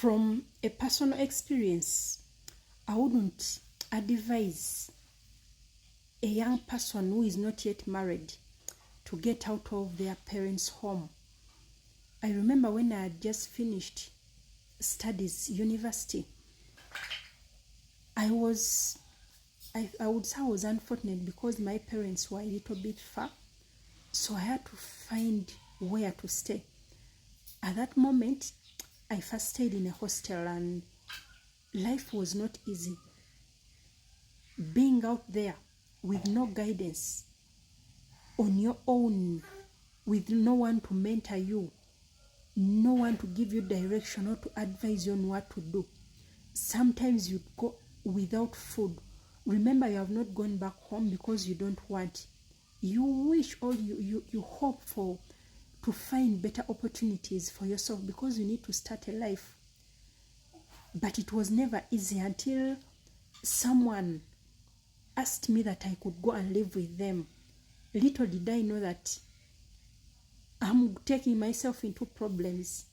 From a personal experience, I wouldn't advise a young person who is not yet married to get out of their parents' home. I remember when I had just finished studies, university, I would say I was unfortunate because my parents were a little bit far, so I had to find where to stay. At that moment, I first stayed in a hostel and life was not easy. Being out there with no guidance, on your own, with no one to mentor you, no one to give you direction or to advise you on what to do. Sometimes you go without food. Remember, you have not gone back home because you don't want. You wish or you hope for to find better opportunities for yourself because you need to start a life. But it was never easy until someone asked me that I could go and live with them. Little did I know that I'm taking myself into problems.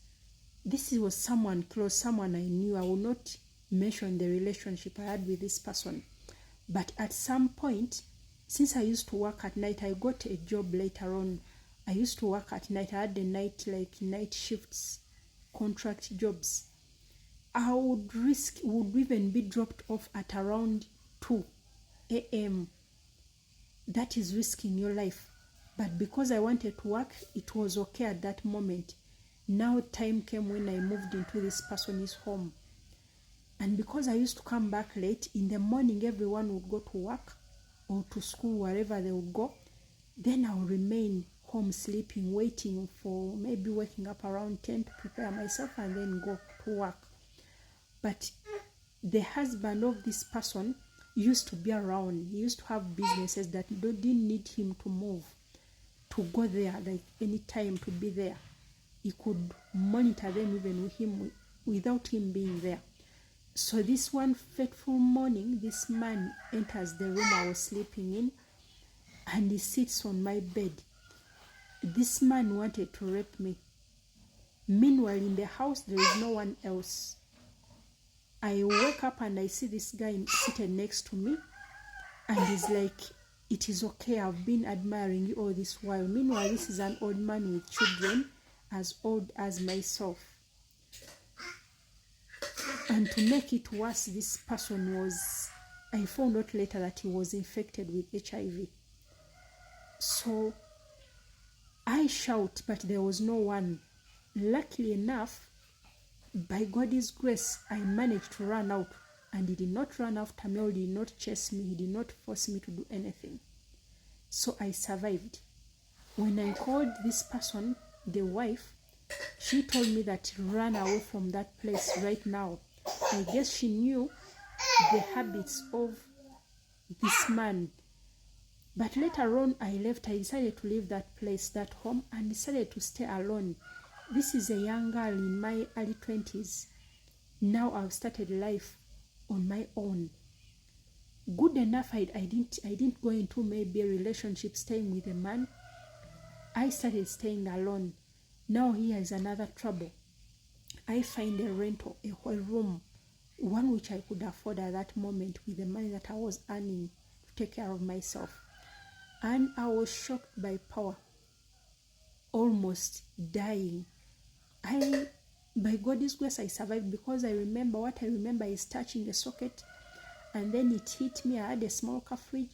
This was someone close, someone I knew. I will not mention the relationship I had with this person. But at some point, since I used to work at night, I got a job later on. I used to work at night. I had the night shifts, contract jobs. I would even be dropped off at around 2 a.m. That is risking your life. But because I wanted to work, it was okay at that moment. Now time came when I moved into this person's home. And because I used to come back late, in the morning everyone would go to work or to school, wherever they would go. Then I would remain home sleeping, waiting for maybe waking up around 10 to prepare myself and then go to work. But the husband of this person used to be around. He used to have businesses that didn't need him to move, to go there, like any time to be there. He could monitor them even with him, without him being there. So this one fateful morning, this man enters the room I was sleeping in and he sits on my bed. This man wanted to rape me. Meanwhile, in the house, there is no one else. I wake up and I see this guy seated next to me and he's like, "It is okay, I've been admiring you all this while." Meanwhile, this is an old man with children as old as myself. And to make it worse, this person I found out later that he was infected with HIV. So I shout, but there was no one. Luckily enough, by God's grace, I managed to run out, and he did not run after me or did not chase me. He did not force me to do anything. So I survived. When I called this person, the wife, she told me that run away from that place right now. I guess she knew the habits of this man. But later on, I decided to leave that place, that home, and decided to stay alone. This is a young girl in my early 20s. Now I've started life on my own. Good enough, I didn't go into maybe a relationship staying with a man. I started staying alone. Now here is another trouble. I find a rental, a whole room, one which I could afford at that moment with the money that I was earning to take care of myself. And I was shocked by power, almost dying. By God's grace, I survived because what I remember is touching the socket and then it hit me. I had a small car fridge.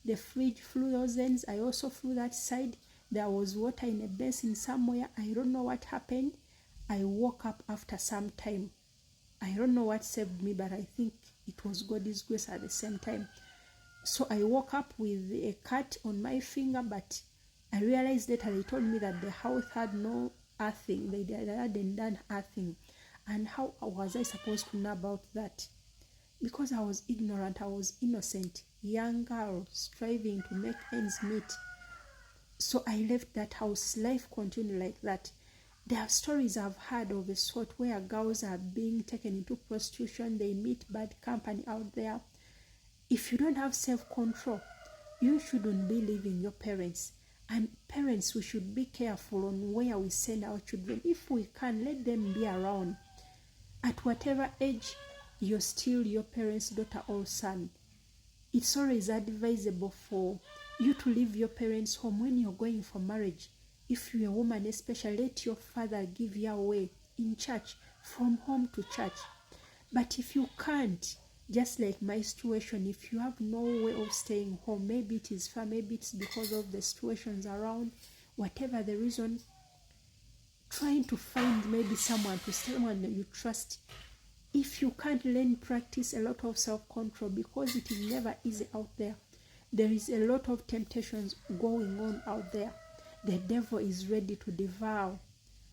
The fridge flew those ends. I also flew that side. There was water in a basin somewhere. I don't know what happened. I woke up after some time. I don't know what saved me, but I think it was God's grace at the same time. So I woke up with a cut on my finger, but I realized later they told me that the house had no earthing. They hadn't done earthing. And how was I supposed to know about that? Because I was ignorant, I was innocent, young girl striving to make ends meet. So I left that house. Life continued like that. There are stories I've heard of a sort where girls are being taken into prostitution. They meet bad company out there. If you don't have self-control, you shouldn't be leaving your parents. And parents, we should be careful on where we send our children. If we can, let them be around. At whatever age, you're still your parents' daughter or son. It's always advisable for you to leave your parents' home when you're going for marriage. If you're a woman especially, let your father give you away in church, from home to church. But if you can't, just like my situation, if you have no way of staying home, maybe it is far, maybe it's because of the situations around, whatever the reason, trying to find maybe someone you trust. If you can't, learn, practice a lot of self-control, because it is never easy out there. There is a lot of temptations going on out there. The devil is ready to devour.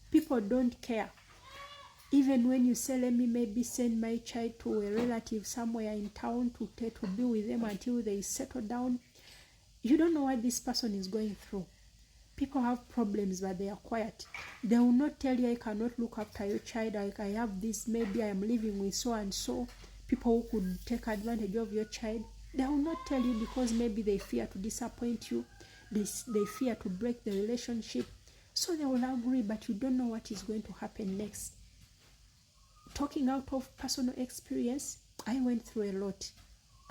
People don't care. Even when you say, let me maybe send my child to a relative somewhere in town to be with them until they settle down, you don't know what this person is going through. People have problems, but they are quiet. They will not tell you, I cannot look after your child, I have this, maybe I am living with so and so, people who could take advantage of your child. They will not tell you because maybe they fear to disappoint you, they fear to break the relationship. So they will agree, but you don't know what is going to happen next. Talking out of personal experience, I went through a lot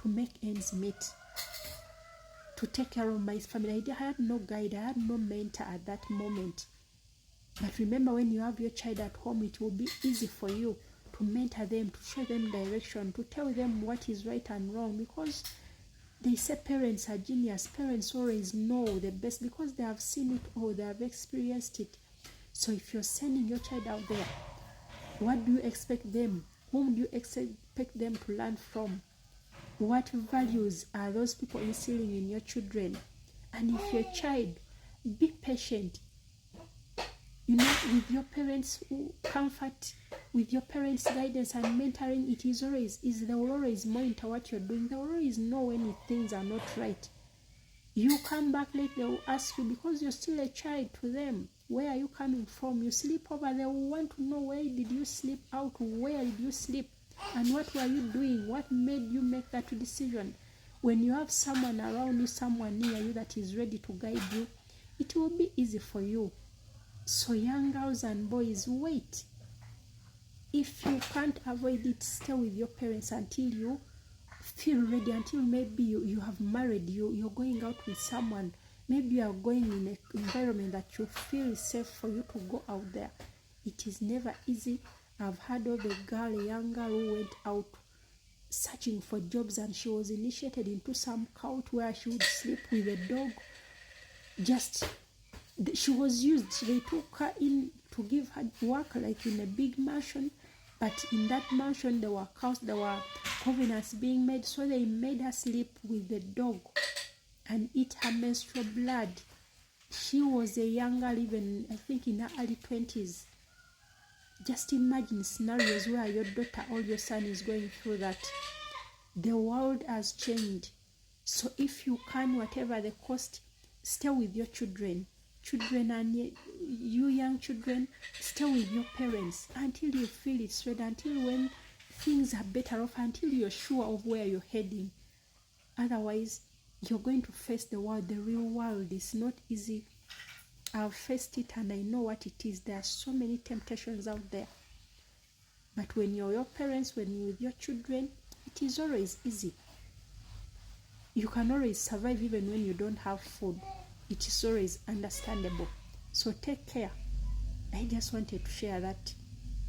to make ends meet, to take care of my family. I had no guide, I had no mentor at that moment. But remember, when you have your child at home, it will be easy for you to mentor them, to show them direction, to tell them what is right and wrong, because they say parents are genius. Parents always know the best because they have seen it all, they have experienced it. So if you're sending your child out there, what do you expect them? Whom do you expect them to learn from? What values are those people instilling in your children? And if your child, be patient. With your parents' comfort, with your parents' guidance and mentoring, they will always monitor what you're doing. They will always know when things are not right. You come back late, they will ask you, because you're still a child to them, where are you coming from? You sleep over, they will want to know, where did you sleep out? Where did you sleep? And what were you doing? What made you make that decision? When you have someone around you, someone near you that is ready to guide you, it will be easy for you. So young girls and boys, wait. If you can't avoid it, stay with your parents until you feel ready, until maybe you have married, you're going out with someone, maybe you are going in an environment that you feel is safe for you to go out there. It is never easy. I've heard of a young girl who went out searching for jobs, and she was initiated into some cult where she would sleep with a dog. She was used. They took her in to give her work like in a big mansion, but in that mansion there were cows, there were covenants being made, so they made her sleep with the dog and eat her menstrual blood. She was a young girl, even I think in her early 20s. Just imagine scenarios where your daughter or your son is going through that. The world has changed. So if you can, whatever the cost, stay with your children. And you young children, stay with your parents until you feel it's ready, until when things are better off, until you're sure of where you're heading. Otherwise, you're going to face the world. The real world is not easy. I've faced it and I know what it is. There are so many temptations out there. But when you're your parents, when you're with your children, it is always easy. You can always survive even when you don't have food. It is always understandable. So take care. I just wanted to share that.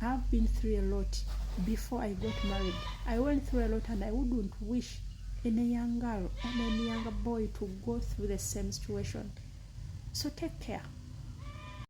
I've been through a lot before I got married. I went through a lot, and I wouldn't wish any young girl and any younger boy to go through the same situation. So take care.